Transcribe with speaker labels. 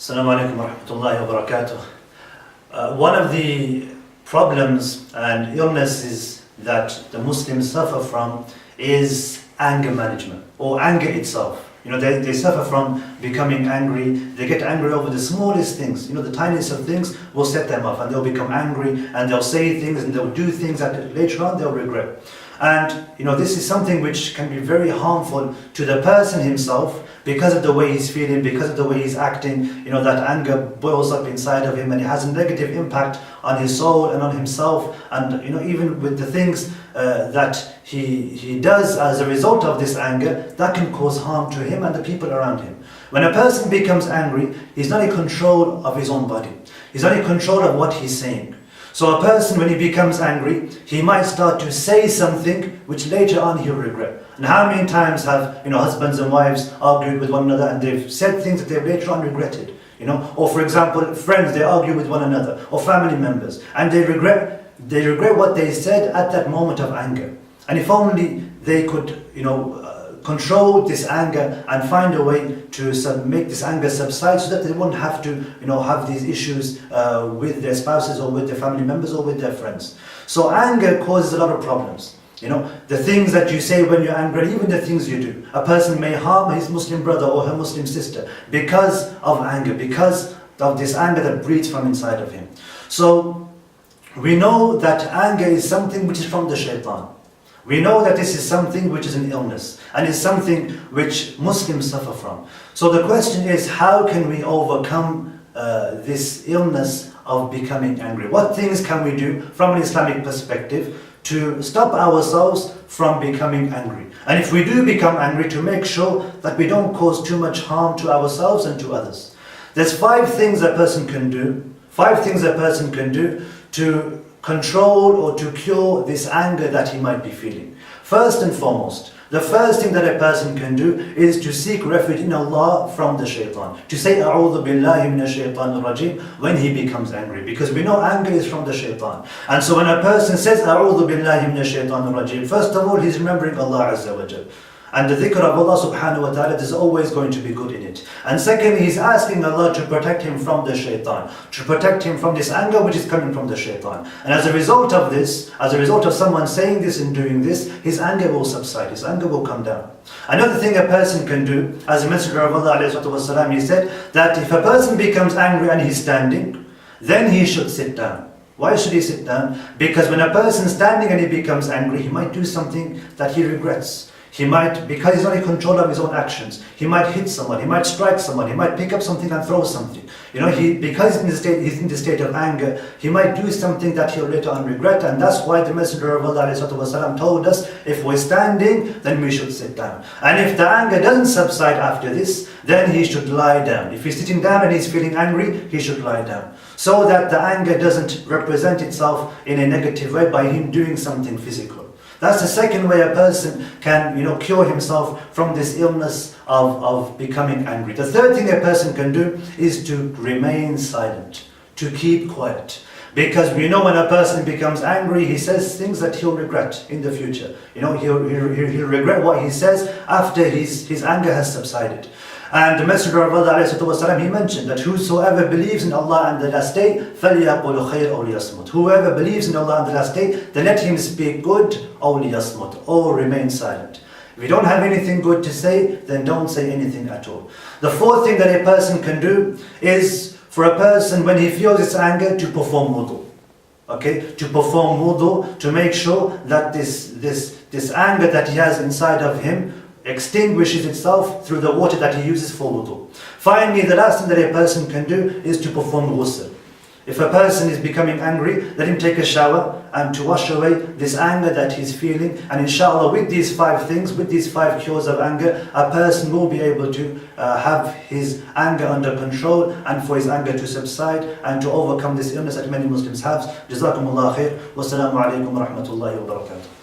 Speaker 1: Assalamu alaikum wa rahmatullahi wa barakatuh. One of the problems and illnesses that the Muslims suffer from is anger management, or anger itself. They suffer from becoming angry. They get angry over the smallest things. The tiniest of things will set them off, and they'll become angry, and they'll say things, and they'll do things that later on they'll regret. And this is something which can be very harmful to the person himself, because of the way he's feeling, because of the way he's acting. That anger boils up inside of him, and it has a negative impact on his soul and on himself, and even with the things that he does as a result of this anger, that can cause harm to him and the people around him. When a person becomes angry, he's not in control of his own body. He's not in control of what he's saying. So a person, when he becomes angry, he might start to say something which later on he'll regret. And how many times have husbands and wives argued with one another, and they've said things that they've later on regretted? Or for example, friends, they argue with one another, or family members, and they regret what they said at that moment of anger. And if only they could control this anger and find a way to make this anger subside, so that they wouldn't have to have these issues with their spouses, or with their family members, or with their friends. So anger causes a lot of problems. The things that you say when you're angry, even the things you do. A person may harm his Muslim brother or her Muslim sister because of anger, because of this anger that breathes from inside of him. So we know that anger is something which is from the shaitan. We know that this is something which is an illness, and is something which Muslims suffer from. So the question is, how can we overcome this illness of becoming angry? What things can we do from an Islamic perspective to stop ourselves from becoming angry? And if we do become angry, to make sure that we don't cause too much harm to ourselves and to others. There's 5 things a person can do. 5 things a person can do to control or to cure this anger that he might be feeling. First and foremost, the first thing that a person can do is to seek refuge in Allah from the shaitan. To say A'udhu billahi minash shaitanir rajim when he becomes angry. Because we know anger is from the shaitan. And so when a person says A'udhu billahi minash shaitanir rajim, first of all he's remembering Allah Azza wa Jal. And the dhikr of Allah subhanahu wa ta'ala is always going to be good in it. And secondly, he's asking Allah to protect him from the shaitan, to protect him from this anger which is coming from the shaitan. And as a result of this, as a result of someone saying this and doing this, his anger will subside, his anger will come down. Another thing a person can do, as the Messenger of Allah ﷺ, he said that if a person becomes angry and he's standing, then he should sit down. Why should he sit down? Because when a person is standing and he becomes angry, he might do something that he regrets. He might, because he's not in control of his own actions, he might hit someone, he might strike someone, he might pick up something and throw something. Because he's in the state of anger, he might do something that he'll later on regret. And that's why the Messenger of Allah ﷺ told us, if we're standing, then we should sit down. And if the anger doesn't subside after this, then he should lie down. If he's sitting down and he's feeling angry, he should lie down, so that the anger doesn't represent itself in a negative way by him doing something physical. That's the second way a person can cure himself from this illness of becoming angry. The third thing a person can do is to remain silent, to keep quiet. Because we know when a person becomes angry, he says things that he'll regret in the future. He'll regret what he says after his anger has subsided. And the Messenger of Allah ﷺ, he mentioned that whosoever believes in Allah and the last day, فَلْيَقُلُ خَيْرًا أَوْ لِيَصْمُتْ. Whoever believes in Allah and the last day, then let him speak good, أَوْ لِيَصْمُتْ, or remain silent. If you don't have anything good to say, then don't say anything at all. The fourth thing that a person can do is for a person, when he feels his anger, to perform wudu. Okay, to perform wudu, to make sure that this anger that he has inside of him extinguishes itself through the water that he uses for wudu. Finally, the last thing that a person can do is to perform ghusl. If a person is becoming angry, let him take a shower and to wash away this anger that he's feeling. And inshallah, with these 5 things, with these 5 cures of anger, a person will be able to have his anger under control, and for his anger to subside and to overcome this illness that many Muslims have. Jazakumullah khair. Wassalamu alaikum wa rahmatullahi wa barakatuh.